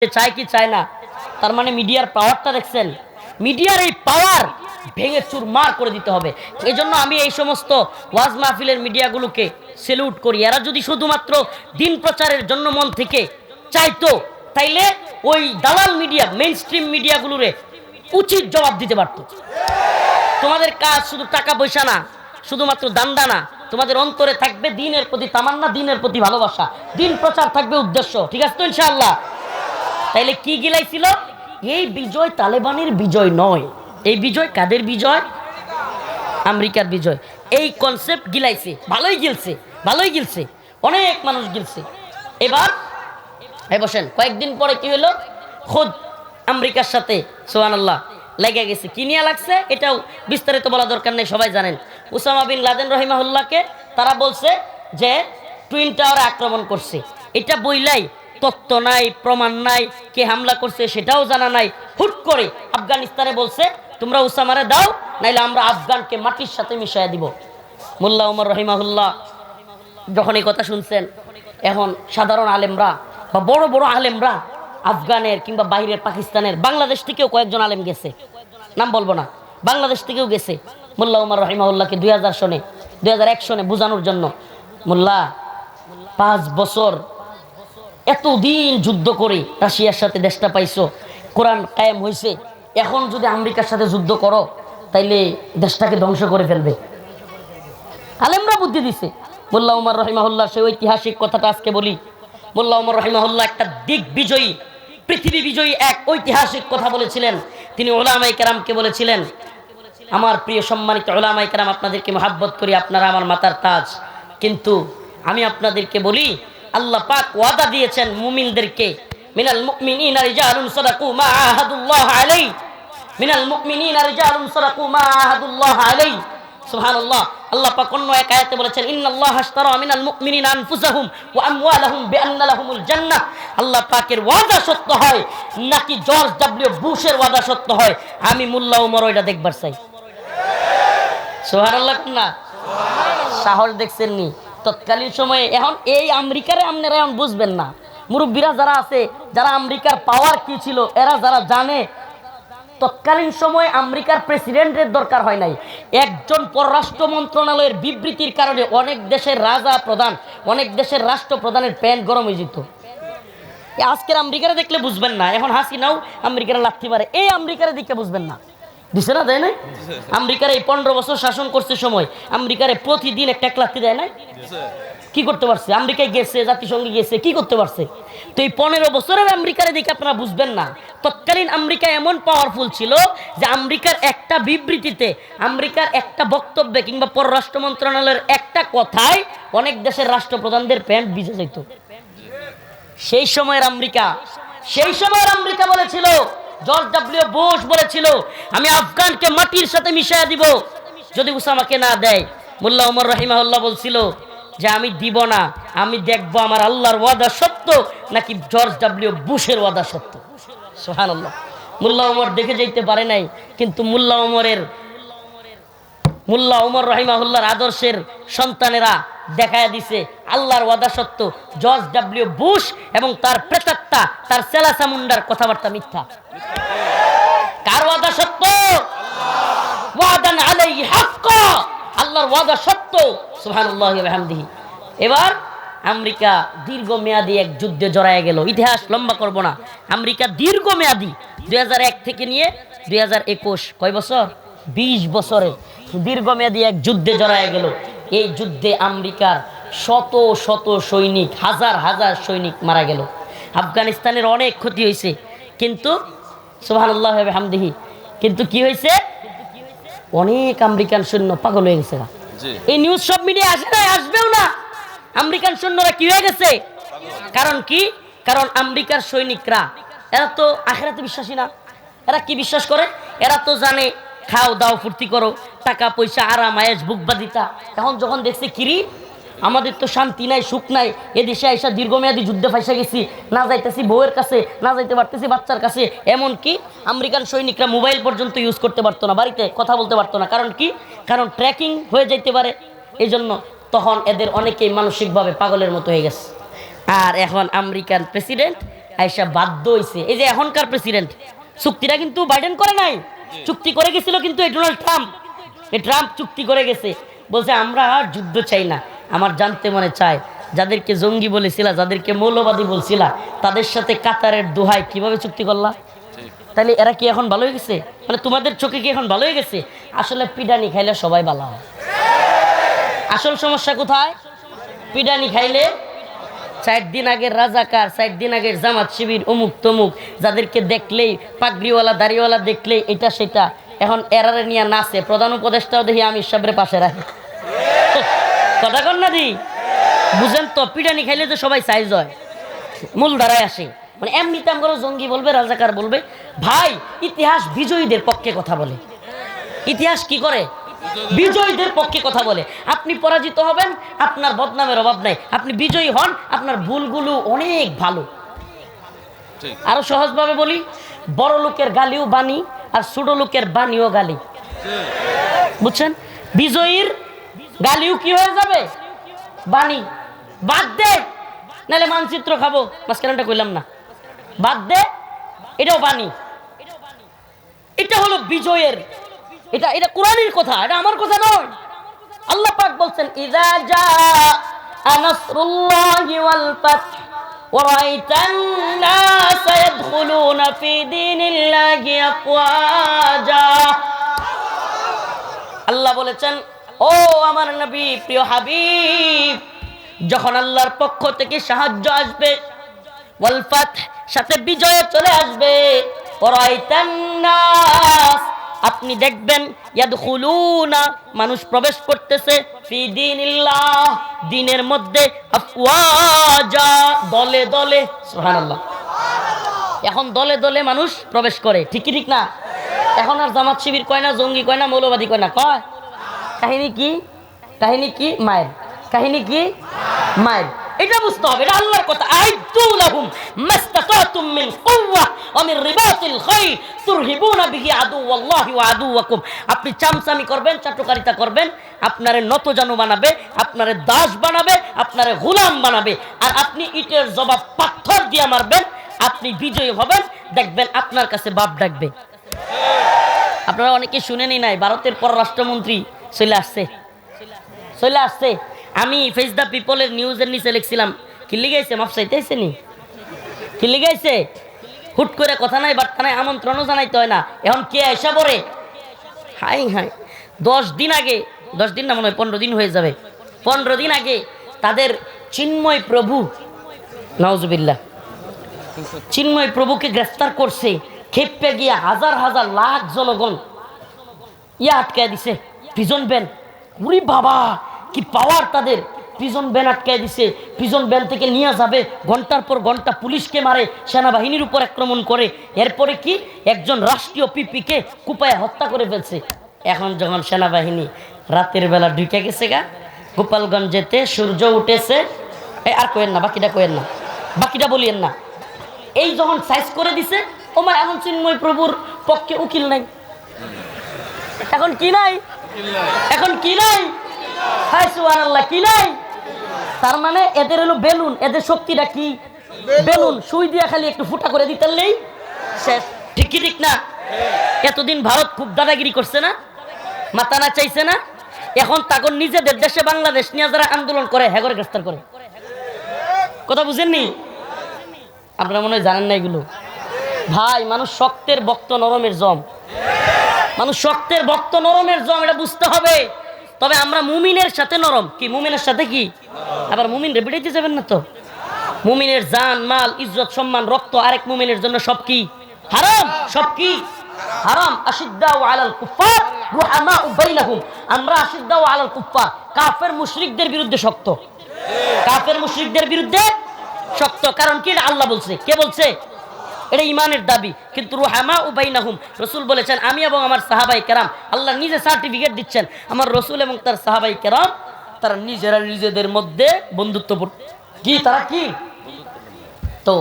চায় কি চায় না? তার মানে মিডিয়ার পাওয়ারটা দেখছেন? মিডিয়ার এই পাওয়ার ভেঙে চুরমার করে দিতে হবে। এই জন্য আমি এই সমস্ত ওয়াজ মাহফিলের মিডিয়াগুলোকে সেলুট করি। এরা যদি শুধুমাত্র দিন প্রচারের জন্য মন থেকে চাইতো, তাইলে ওই দালাল মিডিয়া, মেইন স্ট্রিম মিডিয়াগুলোরে উচিত জবাব দিতে পারত। তোমাদের কাজ শুধু টাকা পয়সা না, শুধুমাত্র দান্দা না, তোমাদের অন্তরে থাকবে দিনের প্রতি তামান্না, দিনের প্রতি ভালোবাসা, দিন প্রচার থাকবে উদ্দেশ্য। ঠিক আছে তো ইনশাআল্লাহ? তাইলে কি গিলাইছিল? এই বিজয় তালেবানের বিজয় নয়, এই বিজয় কাদের বিজয়? আমেরিকার বিজয়। এই কনসেপ্ট গিলাইছে, ভালোই গিলছে, ভালোই গিলছে, অনেক মানুষ গিলছে। এবার বসেন, কয়েকদিন পরে কি হলো? খোদ আমেরিকার সাথে সুবহানাল্লাহ লেগে গেছে। কি নিয়ে লাগছে এটাও বিস্তারিত বলা দরকার নেই, সবাই জানেন। উসামা বিন লাদেন রহিমাহুল্লাহকে তারা বলছে যে টুইন টাওয়ারে আক্রমণ করছে। এটা বইলাই তথ্য নাই, প্রমাণ নাই, কে হামলা করছে সেটাও জানা নাই। হুট করে আফগানিস্তানে বলছে তোমরা উসামারে দাও, নাইলে আমরা আফগানকে মাটির সাথে মিশিয়ে দিব। মোল্লা ওমর রহিমাহুল্লাহ যখন এই কথা শুনছেন, এখন সাধারণ আলেমরা বা বড় বড় আলেমরা আফগানের কিংবা বাইরের পাকিস্তানের, বাংলাদেশ থেকেও কয়েকজন আলেম গেছে, নাম বলবো না, বাংলাদেশ থেকেও গেছে মোল্লা ওমর রহিমাহুল্লাহকে 2001 সনে বোঝানোর জন্য। মোল্লা 5 বছর এতদিন যুদ্ধ করে রাশিয়ার সাথে দেশটা পাইছো, কোরআন কায়েম হয়েছে, এখন যদি আমেরিকার সাথে যুদ্ধ করো তাইলে দেশটাকে ধ্বংস করে ফেলবে। আলেমরা বুদ্ধি দিছে। মোল্লা ওমর রহিমাহুল্লাহ সেই ঐতিহাসিক কথাটা আজকে বলি। মোল্লা ওমর রহিমাহুল্লাহ একটা দিগ্বিজয়ী, পৃথিবী বিজয়ী এক ঐতিহাসিক কথা বলেছিলেন। তিনি উলামায়ে কেরামকে বলেছিলেন, আমার প্রিয় সম্মানিত উলামায়ে কেরাম, আপনাদেরকে মহব্বত করি, আপনারা আমার মাথার তাজ, কিন্তু আমি আপনাদেরকে বলি আল্লাহ পাক ওয়াদা দিয়েছেন মুমিনদেরকে, মিনাল মুমিনিনা রিজালুন সাদাকু মা আহাদুল্লাহ আলাইহি, মিনাল মুমিনিনা রিজালুন সাদাকু মা আহাদুল্লাহ আলাইহি। সুবহানাল্লাহ। আল্লাহ পাক অন্য এক আয়াতে বলেছেন ইন্নাল্লাহা আশতারা মিনাল মুমিনিনা আনফুসাহুম ওয়া আমওয়ালাহুম বিআন্না লাহুমুল জান্নাহ। আল্লাহ পাকের ওয়াদা সত্য হয় নাকি জর্জ ডব্লিউ বুশের ওয়াদা সত্য হয়? আমি মোল্লা ওমর ওইটা দেখবার চাই। সুবহানাল্লাহ না? সাহস দেখছেন নি? তৎকালীন সময়ে, এখন এই আমেরিকারে আপনারা এখন বুঝবেন না, মুরব্বীরা যারা আছে, যারা আমেরিকার পাওয়ার কি ছিল, এরা যারা জানে, তৎকালীন সময়ে আমেরিকার প্রেসিডেন্টের দরকার হয় নাই। একজন পররাষ্ট্র মন্ত্রণালয়ের বিবৃতির কারণে অনেক দেশের রাজা প্রধান, অনেক দেশের রাষ্ট্রপ্রধানের প্যান্ট গরম হয়ে যেত। আজকের আমেরিকারে দেখলে বুঝবেন না, এখন হাসিনাও আমেরিকারে লাথি মারে, এই আমেরিকারে দেখে বুঝবেন না। দিছে না, দেয় নাই? আমেরিকার এই 15 বছর শাসন করছে সময়, আমেরিকারে প্রতিদিন একটা লাথি দেয় নাই? কি করতে পারছে? আমেরিকায় গেছে, জাতিসংঘে গেছে, কি করতে পারছে? তো এই 15 বছরের আমেরিকারে দেখে আপনারা বুঝবেন না, তৎকালীন আমেরিকা এমন পাওয়ারফুল ছিল যে আমেরিকার একটা বিবৃতিতে, আমেরিকার একটা বক্তব্যে কিংবা পররাষ্ট্র মন্ত্রণালয়ের একটা কথায় অনেক দেশের রাষ্ট্রপ্রধানদের প্যান্ট ভিজে যেত। সেই সময়ের আমেরিকা বলেছিল, জর্জ ডব্লিউ বুশ বলেছিল, আমি আফগানকে মাটির সাথে মিশিয়ে দিব যদি উসামাকে না দেয়। মোল্লা ওমর রহিমাহুল্লাহ বলছিল যে আমি দিব না, আমি দেখবো আমার আল্লাহর ওয়াদা সত্য নাকি জর্জ ডব্লিউ বুশের ওয়াদা সত্য। সুবহানাল্লাহ। মোল্লা ওমর দেখে যাইতে পারে নাই, কিন্তু মোল্লা ওমর রহিমাহুল্লাহর আদর্শের সন্তানেরা দেখায় দিছে আল্লাহর ওয়াদা সত্য, জর্জ ডব্লিউ বুশ এবং তার প্রেতাত্মা, তার সেলাসা মুন্ডার কথাবার্তা মিথ্যা। কার ওয়াদা সত্য? ওয়াদান আলাইহি হাক্কা, আল্লাহর ওয়াদা সত্য। সুবহানাল্লাহি ওয়া বিহামদিহি। এবার আমেরিকা দীর্ঘমেয়াদী এক যুদ্ধে জড়ায় গেল। ইতিহাস লম্বা করব না, আমেরিকা দীর্ঘমেয়াদী 2001 থেকে নিয়ে 2021, কয় বছর? 20 বছরে দীর্ঘমেয়াদী এক যুদ্ধে জড়ায় গেল। এই যুদ্ধে আমেরিকার শত শত সৈনিক, হাজার হাজার সৈনিক মারা গেল। আফগানিস্তানের অনেক ক্ষতি হয়েছে, কিন্তু সুবহানাল্লাহি ওয়া বিহামদিহি, কিন্তু কি হয়েছে? অনেক আমেরিকান সৈন্য পাগল হয়ে গেছে। এই নিউজ সব মিডিয়া আসে না, আসবেও না। আমেরিকান সৈন্যরা কি হয়ে গেছে? কারণ কি? কারণ আমেরিকার সৈনিকরা, এরা তো আখিরাতে বিশ্বাসী না। এরা কি বিশ্বাস করে? এরা তো জানে খাও দাও ফুর্তি করো, টাকা পয়সা আরাম আয়েশ বুকবাদিতা। এখন যখন দেখছে কিরি আমাদের তো শান্তি নাই, সুখ নাই, এদেশে আইসা দীর্ঘমেয়াদী যুদ্ধে ফাইসা গেছি, না যাইতেছি বউয়ের কাছে, না যাইতে পারতেছি বাচ্চার কাছে। এমনকি আমেরিকান সৈনিকরা মোবাইল পর্যন্ত ইউজ করতে পারতো না, বাড়িতে কথা বলতে পারতো না। কারণ কি? কারণ ট্র্যাকিং হয়ে যাইতে পারে, এই জন্য তখন এদের অনেকেই মানসিকভাবে পাগলের মতো হয়ে গেছে। আর এখন আমেরিকান প্রেসিডেন্ট আইসা বাধ্য হইছে। এই যে এখনকার প্রেসিডেন্ট, চুক্তিটা কিন্তু বাইডেন করে নাই, চুক্তি করে গেছিল কিন্তু এই ডোনাল্ড ট্রাম্প। এই ট্রাম্প চুক্তি করে গেছে, বলছে আমরা আর যুদ্ধ চাই না। আমার জানতে মনে চায়, যাদেরকে জঙ্গি বলেছিলা, যাদেরকে মৌলবাদী বলছিলা, তাদের সাথে কাতারের দোহায় কিভাবে চুক্তি করলা? তাহলে এরা কি এখন ভালো হয়ে গেছে? মানে তোমাদের চোখে কি এখন ভালো হয়ে গেছে? আসলে পিডানি খাইলে সবাই ভালো হয়। আসল সমস্যা কোথায়? পিডানি খাইলে 4 দিন আগের রাজাকার, 4 দিন আগের জামাত শিবির, অমুক তমুক, যাদেরকে দেখলেই পাগড়িওয়ালা দাড়িওয়ালা দেখলেই এটা সেটা, এখন এরারে নিয়ে নাচে। প্রধান উপদেষ্টাও দেখি আমির সাহেবের পাশে রাখে। কথা কন না দি? বুঝেন তো, পিডানি খাইলে তো সবাই সাইজ হয়, মূল ধারায় আসে। মানে এমনিতে আমরা জঙ্গি বলবে, রাজাকার বলবে। ভাই, ইতিহাস বিজয়ীদের পক্ষে কথা বলে। ইতিহাস কি করে? বিজয়ীদের পক্ষে কথা বলে। আপনি পরাজিত হবেন, আপনার বদনামের অভাব নাই। আপনি বিজয়ী হন, আপনার ভুলগুলো অনেক ভালো। আরো সহজভাবে বলি, বড় লোকের গালিও বাণী, আর ছোট লোকের বাণীও গালি। বুঝছেন? বিজয়ীর গালিও কি হয়ে যাবে? বাণী। বাদ দে, নাহলে মানচিত্র খাবো, মাঝখানটা কইলাম না, বাদ দে, এটাও বাণী। এটা হলো বিজয়ের, এটা এটা কোরআনের কথা, এটা আমার কথা নয়। আল্লাহ পাক বলছেন, ইযা জাআ নাসরুল্লাহি ওয়াল ফাth ওয়া রাআইতান নাস ইয়াদখুলুনা ফি দীনিল্লাহি আফওয়াজা। আল্লাহ বলেছেন, ও আমার নবী, প্রিয় হাবিব, যখন আল্লাহর পক্ষ থেকে সাহায্য আসবে, ওয়াল ফাth, সাথে বিজয় চলে আসবে, ওয়া রাআইতান নাস, আপনি দেখবেন, ইয়াদখুলুনা, মানুষ প্রবেশ করতেছে, ফি দীনিল্লাহ, দ্বীনের মধ্যে, আফওয়াজা, দলে দলে। সুবহানাল্লাহ। এখন দলে দলে মানুষ প্রবেশ করে, ঠিক কি ঠিক না? এখন আর জামাত শিবির কয় না, জঙ্গি কয় না, মৌলবাদী কয় না, কয় কাহিনী কি? কাহিনী কি? মায়ের কাহিনী কি? মায়ের। এটা বুঝতে হবে, এটা আল্লাহর কথা। আইদু লাহুম মাস্তাতাতুম মিন কুওয়া ওয়া মিন রিবাতিল খাইল তুরহিবুনা বিহি আদুওয়াল্লাহি ওয়া আদুওয়াকুম। আপনি চামচামি করবেন, চাটুকারিতা করবেন, আপনারে নতজানু বানাবে, আপনারে দাস বানাবে, আপনারে গোলাম বানাবে, আর আপনি ইটের জবাব পাথর দিয়ে মারবেন, আপনি বিজয়ী হবেন, দেখবেন আপনার কাছে বাপ ডাকবে। আপনারা অনেকে শুনেনি নাই, ভারতের পররাষ্ট্রমন্ত্রী চলে আসছে, চলে আসছে। আমি ফেস দ্য পিপলের নিউজের নিচে লিখছিলাম, কি লিখাইছে? মাপ চাইতেছে নি? কি লিখাইছে? হুট করে কথা নাই, বার্তা নাই, আমন্ত্রণও জানাইতে হয় না। এখন কে এসে পড়ে? হাই হাই, 10 দিন আগে, 10 দিন না, মনে হয় 15 দিন হয়ে যাবে, 15 দিন আগে তাদের চিন্ময় প্রভু, নাউজুবিল্লাহ, চিন্ময় প্রভুকে গ্রেফতার করছে। খেপে গিয়ে হাজার হাজার লাখ জনগণ আটকায় দিছে, প্রিজন ভ্যান। উরি বাবা, কি পাওয়ার তাদের! প্রিজন ভ্যান আটকায় দিছে, প্রিজন ভ্যান থেকে নিয়ে যাবে, ঘন্টার পর ঘন্টা পুলিশকে মারে, সেনাবাহিনীর উপর আক্রমণ করে। এরপরে কি, একজন রাষ্ট্রীয় পিপিকে কুপায় হত্যা করে ফেলছে। এখন যখন সেনাবাহিনী রাতের বেলা ঢুকে গেছে গা গোপালগঞ্জেতে, সূর্য উঠেছে, আর কোয়েন না, বাকিটা কোয়েন না, বাকিটা বলিয়েন না। এই যখন সাইজ করে দিছে, ওমা এমন চিন্ময় প্রভুর পক্ষে উকিল নাই। এখন কি নাই? এখন কি নাই? হায় সুবহানাল্লাহ, কি নাই? তার মানে এদের হলো বেলুন, এদের শক্তিটা কি? বেলুন। সুই দিয়া খালি একটু ফুটা করে দিতেলেই শেষ। ঠিক কি ঠিক না? এতদিন ভারত খুব দাদাগিরি করছে না, মাথা না চাইছে না? এখন তখন নিজেদের দেশে বাংলাদেশ নিয়ে যারা আন্দোলন করে, হ্যাঁ গ্রেফতার করে। কথা বুঝেননি? আপনারা মনে হয় জানেন না এগুলো। ভাই, মানুষ শক্তের বক্ত, নরমের জম। মানুষ শক্তের বক্ত, নরমের জম, এটা বুঝতে হবে। তবে আমরা মুমিনের সাথে নরম। কি মুমিনের সাথে কি? আবার মুমিন রে বিড়াইতে যাবেন না তো। মুমিনের জান, মাল, ইজ্জত, সম্মান, রক্ত আরেক মুমিনের জন্য সব কি হারাম, সব কি হারাম। আশিদ্দাউ আলাল কুফার রুহামাউ বাইনাহুম। আমরা আশিদ্দাউ আলাল কুফার, কাফের মুশরিকদের বিরুদ্ধে শক্ত, কাফের মুশরিকদের বিরুদ্ধে শক্ত। কারণ কি? এটা আল্লাহ বলছে। কে বলছে? এটা ইমানের দাবি। কিন্তু রুহামাউ বাইনাহুম, রাসূল বলেছেন, আমি এবং আমার সাহাবায়ে কেরাম, আল্লাহ নিজে সার্টিফিকেট দিচ্ছেন, আমার রাসূল এবং তার সাহাবায়ে কেরাম তারা নিজেরা নিজেদের মধ্যে বন্ধুত্বপূর্ণ। কি তারা কি? তো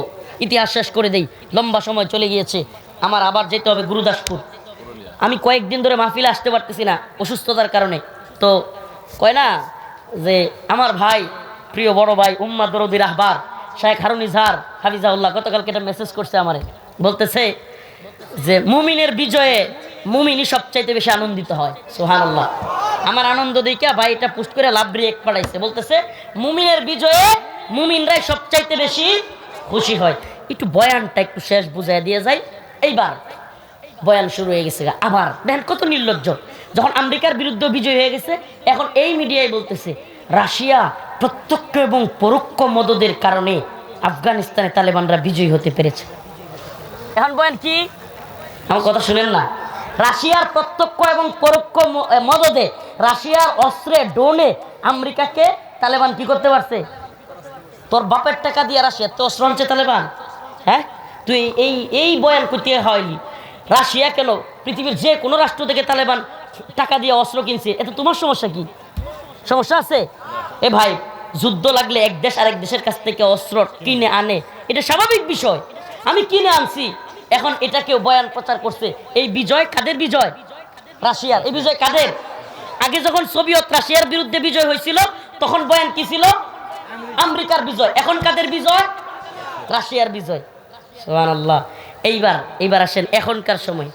ইতিহাস শেষ করে দেই, লম্বা সময় চলে গিয়েছে। আমার আবার যেতে হবে গুরুদাসপুর। আমি কয়েকদিন ধরে মাহফিলে আসতে পারতেছি না অসুস্থতার কারণে। তো কয় না যে আমার ভাই, প্রিয় বড় ভাই উম্মাহ দরদি রাহবার, শায়েখ হারুন ইজহার হাফিজাহুল্লাহ গতকালকে একটা মেসেজ করছে আমারে, বলতেছে যে মুমিনের বিজয়ে মুমিনই সবচাইতে বেশি আনন্দিত হয়। সুবহানাল্লাহ। আমার আনন্দ দেখিয়া ভাই এটা পোস্ট করে লাভ রিয়েক্ট পাঠাইছে, বলতেছে মুমিনের বিজয়ে মুমিনরাই সবচাইতে বেশি খুশি হয়। একটু বয়ানটা একটু শেষ বুঝাই দিয়ে যায়। এইবার বয়ান শুরু হয়ে গেছে, আবার দেখেন কত নির্লজ্জ। যখন আমেরিকার বিরুদ্ধে বিজয় হয়ে গেছে, এখন এই মিডিয়ায় বলতেছে রাশিয়া প্রত্যক্ষ এবং পরোক্ষ মদদের কারণে আফগানিস্তানে তালেবানরা বিজয়ী হতে পেরেছে। এখন বয়ান কি, আমার কথা শুনেন না। রাশিয়ার প্রত্যক্ষ এবং পরোক্ষ মদদে, রাশিয়ার অস্ত্রে ড্রোনে আমেরিকাকে তালেবান কি করতে পারছে? তোর বাপের টাকা দিয়ে রাশিয়া তো অস্ত্র আনছে তালেবান? হ্যাঁ, তুই এই বয়ান করতে হয়নি। রাশিয়া কেন, পৃথিবীর যে কোনো রাষ্ট্র থেকে তালেবান টাকা দিয়ে অস্ত্র কিনছে, এতে তোমার সমস্যা কি? সমস্যা আছে? এ ভাই, যুদ্ধ লাগলে এক দেশ আরেক দেশের কাছ থেকে অস্ত্র কিনে আনে, এটা স্বাভাবিক বিষয়। আমি কিনে আনছি, এখন এটা কেউ বয়ান প্রচার করছে। এই বিজয় কাদের বিজয়? রাশিয়ার। এই বিজয় কাদের? আগে যখন সোভিয়েত রাশিয়ার বিরুদ্ধে বিজয় হয়েছিল তখন বয়ান কি ছিল? আমেরিকার বিজয়। এখন কাদের বিজয়? রাশিয়ার বিজয়। সুবহানাল্লাহ। এইবার আসেন এখনকার সময়।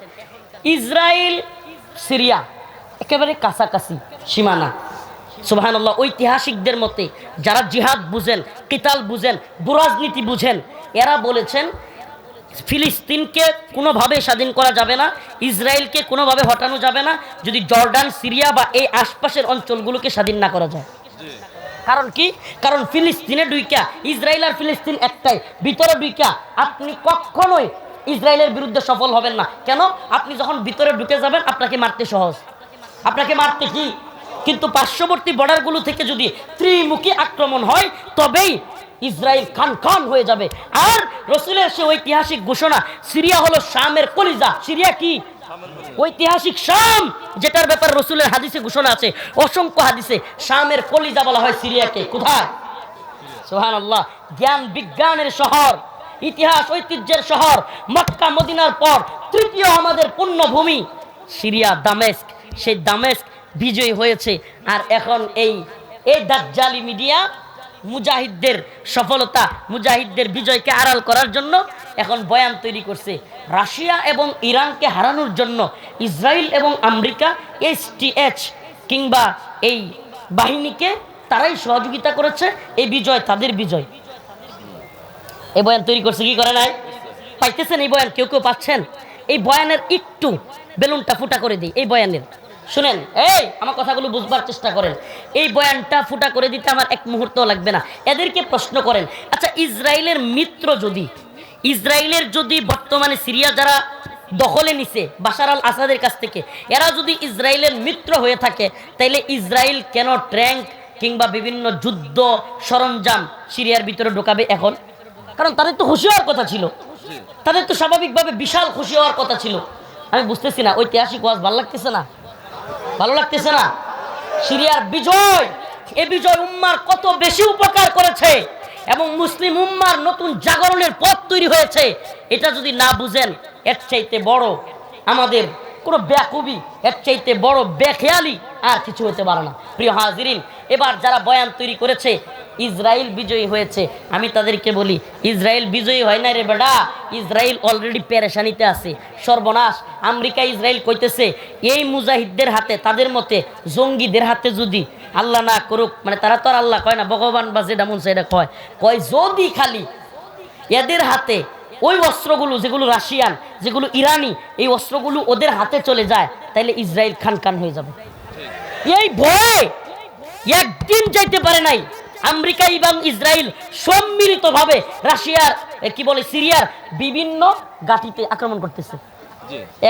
ইসরায়েল সিরিয়া একেবারে কাছাকাছি সীমানা। সুবহানাল্লাহ। ঐতিহাসিকদের মতে, যারা জিহাদ বুঝেন, কিতাল বুঝেন, ভূরাজনীতি বুঝেন, এরা বলেছেন ফিলিস্তিনকে কোনোভাবে স্বাধীন করা যাবে না, ইসরায়েলকে কোনোভাবে হটানো যাবে না যদি জর্ডান, সিরিয়া বা এই আশপাশের অঞ্চলগুলোকে স্বাধীন না করা যায়। কারণ কি? কারণ ফিলিস্তিনে ডুইকা, ইসরায়েল আর ফিলিস্তিন একটাই, ভিতরে ডুইকা আপনি কখনোই ইসরায়েলের বিরুদ্ধে সফল হবেন না। কেন? আপনি যখন ভিতরে ঢুকে যাবেন আপনাকে মারতে সহজ, আপনাকে মারতে কি, কিন্তু পার্শ্ববর্তী বর্ডারগুলো থেকে যদি ত্রিমুখী আক্রমণ হয় তবেই ইসরায়েল খান খান হয়ে যাবে। আর রসুলের সে ঐতিহাসিক ঘোষণা, সিরিয়া হলো শামের কলিজা। সিরিয়া কি? ঐতিহাসিক শাম, যেটার ব্যাপারে রসুলের হাদিসে ঘোষণা আছে, অসংখ্য হাদিসে। শামের কলিজা বলা হয় সিরিয়াকে। কোথায়? সুবহানাল্লাহ। জ্ঞান বিজ্ঞানের শহর, ইতিহাস ঐতিহ্যের শহর, মক্কা মদিনার পর তৃতীয় আমাদের পুণ্যভূমি সিরিয়া, দামেস্ক। সেই দামেস্ক বিজয়ী হয়েছে। আর এখন এই দাজ্জালি মিডিয়া মুজাহিদদের সফলতা, মুজাহিদদের বিজয়কে আড়াল করার জন্য এখন বয়ান তৈরি করছে। রাশিয়া এবং ইরানকে হারানোর জন্য ইসরায়েল এবং আমেরিকা STH কিংবা এই বাহিনীকে তারাই সহযোগিতা করেছে, এই বিজয় তাদের বিজয়। এই বয়ান তৈরি করছে, কি করে নাই? পাইতেছেন এই বয়ান? কেউ কেউ পাচ্ছেন? এই বয়ানের একটু বেলুনটা ফুটা করে দিই। এই বয়ানের শুনেন, আমার কথাগুলো বুঝবার চেষ্টা করেন। এই বয়ানটা ফুটা করে দিতে আমার এক মুহূর্ত লাগবে না। এদেরকে প্রশ্ন করেন, আচ্ছা ইসরায়েলের মিত্র যদি, ইসরায়েলের যদি বর্তমানে সিরিয়া যারা দখলে নিছে বাশার আল আসাদের কাছ থেকে, এরা যদি ইসরায়েলের মিত্র হয়ে থাকে, তাইলে ইসরায়েল কেন ট্যাঙ্ক কিংবা বিভিন্ন যুদ্ধ সরঞ্জাম সিরিয়ার ভিতরে ঢোকাবে এখন? কারণ তাদের তো খুশি হওয়ার কথা ছিল, তাদের তো স্বাভাবিকভাবে বিশাল খুশি হওয়ার কথা ছিল। আমি বুঝতেছি না, ঐতিহাসিক ওয়াজ ভালো লাগতেছে না? ভালো লাগতেছে না? সিরিয়ার বিজয়, এ বিজয় উম্মার কত বেশি উপকার করেছে এবং মুসলিম উম্মার নতুন জাগরণের পথ তৈরি হয়েছে। এটা যদি না বুঝেন, এর চাইতে বড় আমাদের কোনো বেকুবি, এর চাইতে বড় বেখেয়ালি আর কিছু হতে পারে না। প্রিয় হাজিরিন, এবার যারা বয়ান তৈরি করেছে ইসরায়েল বিজয়ী হয়েছে, আমি তাদেরকে বলি ইসরায়েল বিজয়ী হয় না রে বেটা, ইসরায়েল অলরেডি পেরেশানিতে আছে, সর্বনাশ। আমেরিকা ইসরায়েল কইতেছে এই মুজাহিদদের হাতে, তাদের মতে জঙ্গিদের হাতে যদি আল্লাহ না করুক, মানে তারা তো আর আল্লাহ কয় না, ভগবান বা যেটা মন সেটা কয় যদি খালি এদের হাতে ওই অস্ত্রগুলো যেগুলো রাশিয়ান, যেগুলো ইরানি, এই অস্ত্রগুলো ওদের হাতে চলে যায়, তাইলে ইসরায়েল খান খান হয়ে যাবে। এই ভয়ে একদিন যাইতে পারে নাই আমেরিকা এবং ইসরায়েল সম্মিলিতভাবে রাশিয়ার কি বলে সিরিয়ার বিভিন্ন ঘাঁটিতে আক্রমণ করতেছে।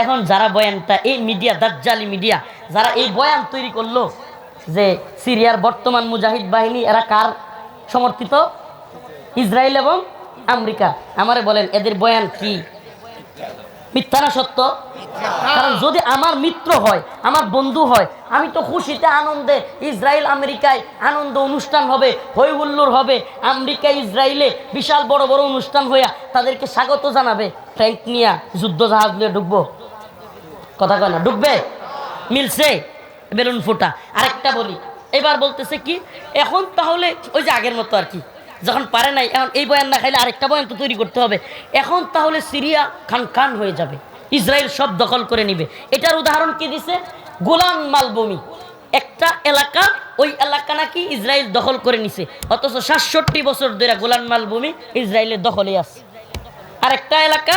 এখন যারা বয়ানটা, এই মিডিয়া, দাজ্জালি মিডিয়া, যারা এই বয়ান তৈরি করলো যে সিরিয়ার বর্তমান মুজাহিদ বাহিনী এরা কার সমর্থিত? ইসরায়েল এবং আমেরিকা। আমারে বলেন এদের বয়ান কি মিথ্যা না সত্য? কারণ যদি আমার মিত্র হয়, আমার বন্ধু হয়, আমি তো খুশিতে আনন্দে, ইসরায়েল আমেরিকায় আনন্দ অনুষ্ঠান হবে, হই হুল্লোড় হবে, আমেরিকা ইসরায়েলে বিশাল বড় বড় অনুষ্ঠান হইয়া তাদেরকে স্বাগত জানাবে, ট্যাঙ্ক নিয়ে যুদ্ধ জাহাজ নিয়ে ঢুকবো, কথা কয় না? ঢুকবে? মিলছে? বেলুন ফোটা। আরেকটা বলি, এবার বলতেছে কি এখন তাহলে ওই যে আগের মতো আর কি, যখন পারে নাই, এখন এই বয়ান না খাইলে আরেকটা বয়ান তো তৈরি করতে হবে। এখন তাহলে সিরিয়া খান খান হয়ে যাবে, ইসরায়েল সব দখল করে নিবে। এটার উদাহরণ কি দিছে? গোলান মালভূমি একটা এলাকা, ওই এলাকা নাকি ইসরায়েল দখল করে নিছে, অথচ ৬৭ বছর ধরে গোলান মালভূমি ইসরায়েলের দখলে আছে। আর একটা এলাকা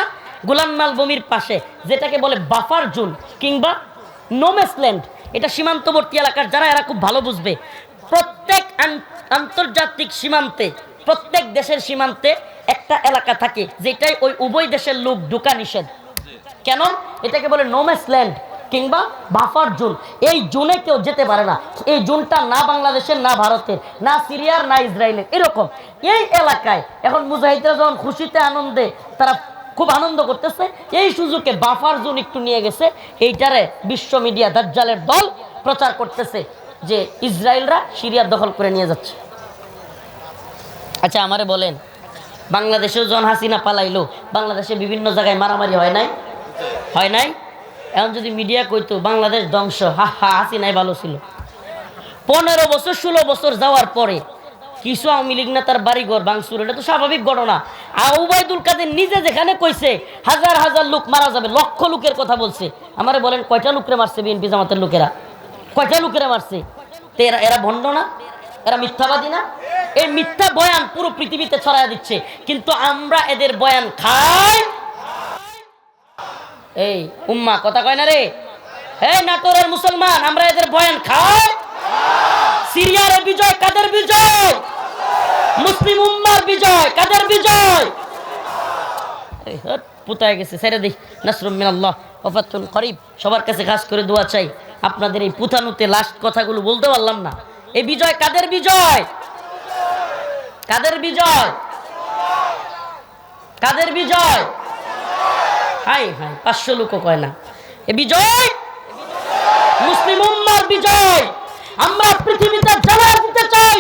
গোলান মালভূমির পাশে, যেটাকে বলে বাফার জোন কিংবা নোম্যান্সল্যান্ড, এটা সীমান্তবর্তী এলাকার যারা, এরা খুব ভালো বুঝবে। প্রত্যেক আন্তর্জাতিক সীমান্তে, প্রত্যেক দেশের সীমান্তে একটা এলাকা থাকে যেটাই ওই উভয় দেশের লোক ঢোকা নিষেধ। কেন? এটাকে বলে নোম্যান্সল্যান্ড কিংবা বাফার জোন। এই জোনে কেউ যেতে পারে না। এই জোনটা না বাংলাদেশের, না ভারতের, না সিরিয়ার, না ইসরায়েলের, এরকম। এই এলাকায় এখন মুজাহিদরা যখন খুশিতে আনন্দে তারা খুব আনন্দ করতেছে, এই সুযোগে বাফার জোন একটু নিয়ে গেছে। এইটারে বিশ্ব মিডিয়া দাজ্জালের দল প্রচার করতেছে যে ইসরায়েলরা সিরিয়ার দখল করে নিয়ে যাচ্ছে। আচ্ছা আমারে বলেন, বাংলাদেশেও যখন হাসিনা পালাইলো, বাংলাদেশে বিভিন্ন জায়গায় মারামারি হয় নাই? হয় নাই? এখন যদি মিডিয়া কইতো বাংলাদেশ ধ্বংস, হা হা, হাসিনাই ভালো ছিল। 15 বছর 16 বছর যাওয়ার পরে কিছু আওয়ামী লীগ নেতার বাড়িঘর ভাঙচুর, এটা তো স্বাভাবিক ঘটনা। আর ওবায়দুল কাদের নিজে যেখানে কইছে হাজার হাজার লোক মারা যাবে, লক্ষ লোকের কথা বলছে, আমারে বলেন কয়টা লোকরে মারছে বিএনপি জামাতের লোকেরা? কয়টা লোকেরা মারছে? তো এরা ভণ্ড না? এরা মিথ্যাবাদী না? এই মিথ্যা বয়ান পুরো পৃথিবীতে ছড়ায় দিচ্ছে, কিন্তু আমরা এদের বয়ান খাই। এই উম্মা কথা কয় না রে, এই নাটোরের মুসলমান, আমরা এদের বয়ান খাই। সিরিয়ার বিজয় কাদের বিজয়? মুসলিম উম্মার বিজয়। কাদের বিজয়? পুতায় গেছে, ছেড়ে দিই। নাসরুম মিনাল্লাহ ওয়া ফাতহুন করিব। সবার কাছে খাস করে দোয়া চাই, আপনাদের এই পুতানুতে লাস্ট কথাগুলো বলতে পারলাম না। এই বিজয় কাদের বিজয়? কাদের বিজয়? কাদের বিজয়? হাই হাই, 500 লোকও কয় না। এ বিজয় মুসলিম উম্মার বিজয়। আমরা পৃথিবীতে জানাই দিতে চাই,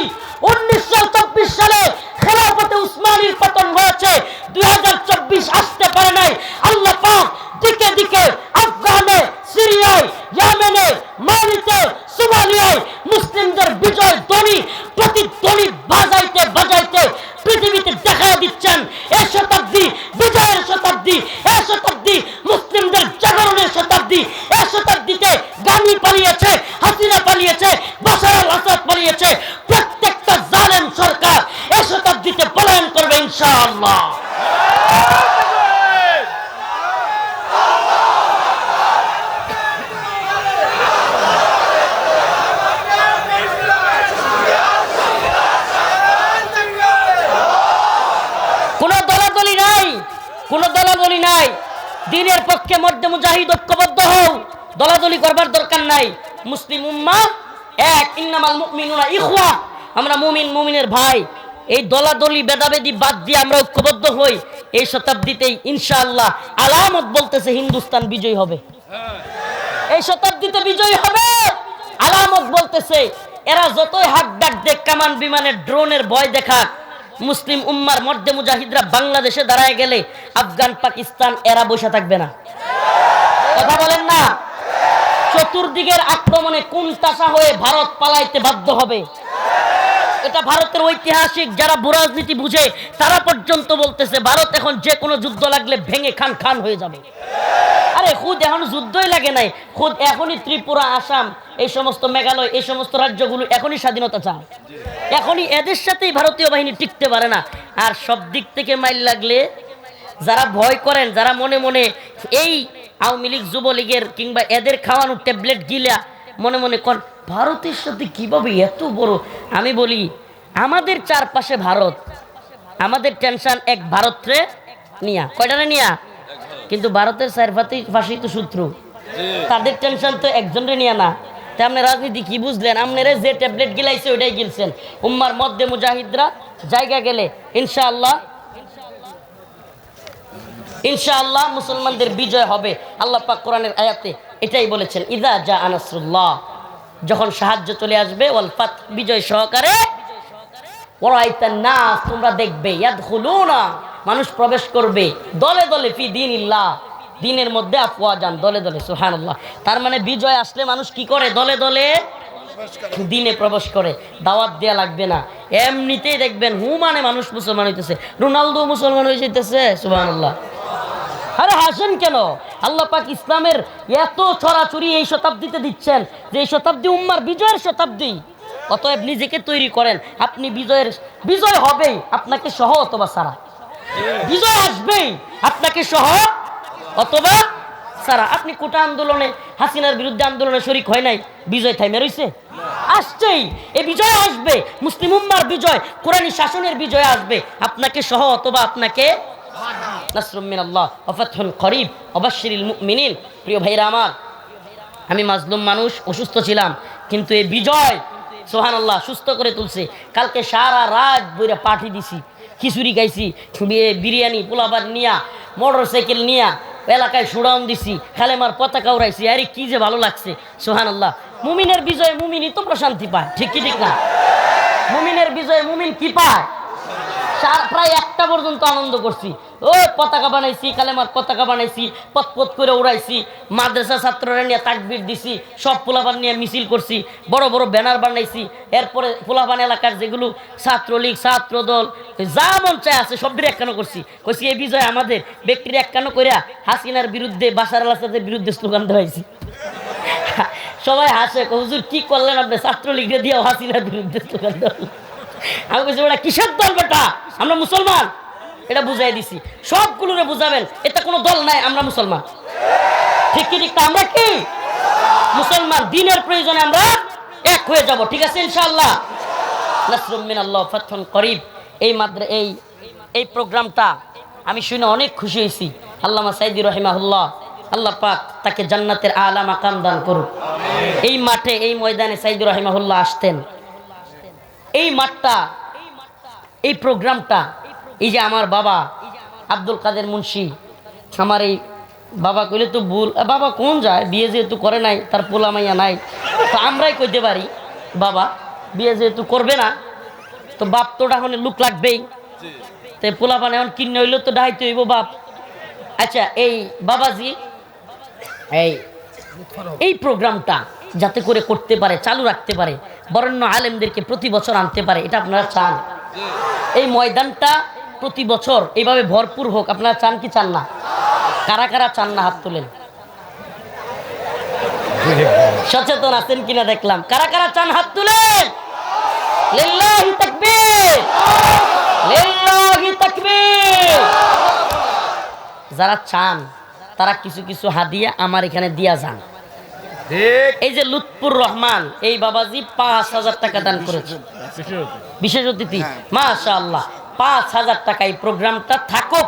1924 সালে খেলাফতে উসমানীর পতন হয়েছে, 2024 আসতে পারে নাই। আল্লাহ পাক দিকে দিকে, আফগানে, সিরিয়ায়, ইয়েমেনে, মালিতে, সোমালিয়ায় মুসলিমদের বিজয় ধ্বনি, প্রতিধ্বনি বাজাইতে বাজাইতে পৃথিবীতে দেখা দিচ্ছেন। এই শতাব্দী বিজয়ের শতাব্দী, এই শতাব্দী মুসলিমদের জাগরণের শতাব্দী। এই শতাব্দীতে গানি পালিয়েছে, হাসিনা পালিয়েছে, বাশার আল আসাদ পালিয়েছে, প্রত্যেকটা জালেম সরকার এই শতাব্দীতে পলায়ন করবে ইনশাআল্লাহ। কোনো দলাদলি নাই। দ্বীনের পক্ষে মধ্যে মুজাহিদ ঐক্যবদ্ধ হও, দলাদলি করবার দরকার নাই। মুসলিম উম্মাহ এক, ইন্নামাল মুমিনুনা ইখওয়া, আমরা মুমিন মুমিনের ভাই। এই দলাদলি ভেদাভেদি বাদ দিয়ে আমরা ঐক্যবদ্ধ হই। এই শতাব্দীতেই ইনশাআল্লাহ আলামত বলতেছে হিন্দুস্তান বিজয়ী হবে। এই শতাব্দীতে বিজয়ী হবে, আলামত বলতেছে। এরা যতই হাত ডাক দেখ, কামান বিমানের ড্রোনের ভয় দেখাক, মুসলিম উম্মার মধ্যে মুজাহিদরা বাংলাদেশে দাঁড়ায় গেলে আফগান পাকিস্তান এরা বসে থাকবে না। কথা বলেন না? চতুর্দিকের আক্রমণে কুনতাসা হয়ে ভারত পালাইতে বাধ্য হবে। এটা ভারতের ঐতিহাসিক যারা রাজনীতি বুঝে তারা পর্যন্ত বলতেছে ভারত এখন যে কোনো যুদ্ধ লাগলে ভেঙে খান খান হয়ে যাবে। আরে খুদ এখন যুদ্ধই লাগে নাই, খুদ এখনই ত্রিপুরা, আসাম, এই সমস্ত মেঘালয়, এই সমস্ত রাজ্যগুলো এখনই স্বাধীনতা চায়। এখনই এদের সাথেই ভারতীয় বাহিনী টিকতে পারে না। আর সব দিক থেকে মাইল লাগলে যারা ভয় করেন, যারা মনে মনে এই আওয়ামী লীগ, যুবলীগের কিংবা এদের খাওয়ানো ট্যাবলেট গিলা মনে মনে কন ভারতের সাথে কিভাবে এত বড়, আমি বলি আমাদের চারপাশে ভারত, আমাদের টেনশন এক ভারতরে নিয়া, কয়টারে নিয়া, কিন্তু ভারতের চার পাশেই তো শত্রু, তাদের টেনশন তো একজনরে নিয়া না। তাই আপনি রাজনীতি কি বুঝলেন? আপনারা যে ট্যাবলেট গিলাইছে ওইটাই গিলছেন। উম্মার মধ্যে মুজাহিদরা জায়গা গেলে ইনশাআল্লাহ ইনশাআল্লাহ মুসলমানদের বিজয় হবে। আল্লাহ পাক কোরআনের আয়াতে এটাই বলেছেন, ইযা জা নাসরুল্লাহ, যখন সাহায্য চলে আসবে, ওয়াল ফাত, বিজয় সহকারে, ওয়ারাইতান নাস, তোমরা দেখবে, ইয়াদখুলুনা, মানুষ প্রবেশ করবে, দলে দলে ফি দীনিল্লাহ, দ্বীনের মধ্যে আফওয়াজান, দলে দলে। সুবহানাল্লাহ। তার মানে বিজয় আসলে মানুষ কি করে? দলে দলে দিনে প্রবেশ করে, দাওয়াত দেয়া লাগবে না, এমনিতেই দেখবেন মানে মানুষ মুসলমান হইতেছে, রোনালদো মুসলমান হয়ে যেতেছে, সুবহানাল্লাহ। আরে হাসেন কেন? আল্লাহ পাক ইসলামের এত ছড়াছড়ি এই শতাব্দীতে দিচ্ছেন যে এই শতাব্দী উম্মার বিজয়ের শতাব্দী। অতএব নিজেকে তৈরি করেন, আপনি বিজয় হবেই, আপনাকে সহ অথবা সারা। বিজয় আসবেই, আপনাকে সহ অথবা সারা। আপনি কোটা আন্দোলনে, হাসিনার বিরুদ্ধে আন্দোলনে শরিক হয় নাই, বিজয় থাইমে রইছে? আসছেই, এই বিজয় আসবে, মুসলিম উম্মার বিজয়, কোরআনী শাসনের বিজয় আসবে, আপনাকে সহ অথবা আপনাকে। নাসরুম মিনাল্লাহ ওয়া ফাতহুন করিব ওয়া বাশশিরিল মুমিনিন। প্রিয় ভাইরা আমার, আমি মাজলুম মানুষ, অসুস্থ ছিলাম, কিন্তু এই বিজয় সুবহানাল্লাহ সুস্থ করে তুলছে। কালকে সারা রাত বইরা পার্টি দিছি, খিচুড়ি খাইছি, বিরিয়ানি পোলাবার নিয়া, মোটর সাইকেল নিয়া এলাকায় সুড়াউন দিছি, কালেমার পতাকা উড়াইছি। আরে কি যে ভালো লাগছে, সুবহানাল্লাহ। মুমিনের বিজয়ে মুমিনই তো প্রশান্তি পায়, ঠিক কি ঠিক না? মুমিনের বিজয়ে মুমিন কি পায়? প্রায় 1টা পর্যন্ত আনন্দ করছি, ওই পতাকা বানাইছি, কালেমার পতাকা বানাইছি, পথ করে উড়াইছি, মাদ্রাসা ছাত্ররা নিয়ে তাকবীর দিছি, সব পোলাপান নিয়ে মিছিল করছি, বড় বড় ব্যানার বানাইছি। এরপরে পোলাপান এলাকার যেগুলো ছাত্রলীগ, ছাত্রদল, যা মন চায় আছে সব একখানো করছি। কইছি এই বিজয় আমাদের, ব্যক্তির একখানো কইরা হাসিনার বিরুদ্ধে, বাশার আল আসাদের বিরুদ্ধে স্লোগান দেওয়াইছি। সবাই হাসে, হুজুর কি করলেন আপনি, ছাত্রলীগের দিয়েও হাসিনার বিরুদ্ধে স্লোগান দেওয়া। আমি বলছি ওটা কিসের দল বেটা, আমরা মুসলমান, এটা বুঝাই দিছি। সবগুলোরে বুঝাবেন এটা কোনো দল নাই, আমরা মুসলমান, ঠিক কি ঠিক? আমরা কি মুসলমান, দিনের প্রয়োজনে আমরা এক হয়ে যাব, ঠিক আছে ইনশাআল্লাহ। নাসরুম মিনাল্লাহ ওয়া ফাতহুন করিব। এই প্রোগ্রামটা আমি শুনে অনেক খুশি হয়েছি। আল্লামা সাইদি রহিমাহুল্লাহ, আল্লাহ পাক তাকে জান্নাতের আলা মাকাম দান করুক। এই মাঠে, এই ময়দানে সাইদি রহিমাহুল্লাহ আসতেন। এই মাঠটা, এই প্রোগ্রামটা, এই যে আমার বাবা আব্দুল কাদের মুন্সি, আমার এই বাবা কইলে তো ভুল, বাবা কোন যায়, বিয়ে যেহেতু করে নাই, তার পোলা মাইয়া নাই, তো আমরাই কইতে পারি বাবা বিয়ে যেহেতু করবে না, তো বাপ তো এখন লুক লাগবেই, তো পোলা পান এখন কিনে হইলেও তো ডাইতে হইব বাপ। আচ্ছা, এই বাবাজি এই প্রোগ্রামটা যাতে করে করতে পারে, চালু রাখতে পারে, বরেণ্য আলেমদেরকে প্রতি বছর আনতে পারে, এটা আপনারা চান? এই ময়দানটা প্রতি বছর এইভাবে ভরপুর হোক, আপনারা চান কি চান না? কারা কারা চান না হাত তুলেন। সচেতন আছেন কিনা দেখলাম, কারা কারা চান হাত তুলেন। লিল্লাহি তাকবীর, লিল্লাহি তাকবীর। যারা চান তারা কিছু কিছু হাদিয়া আমার এখানে দিয়া যান। এই যে লুৎফুর রহমান, এই বাবাজি 5,000 টাকা দান করেছে, বিশেষ অতিথি, মাশাআল্লাহ। 5,000 টাকা, এই প্রোগ্রামটা থাকুক,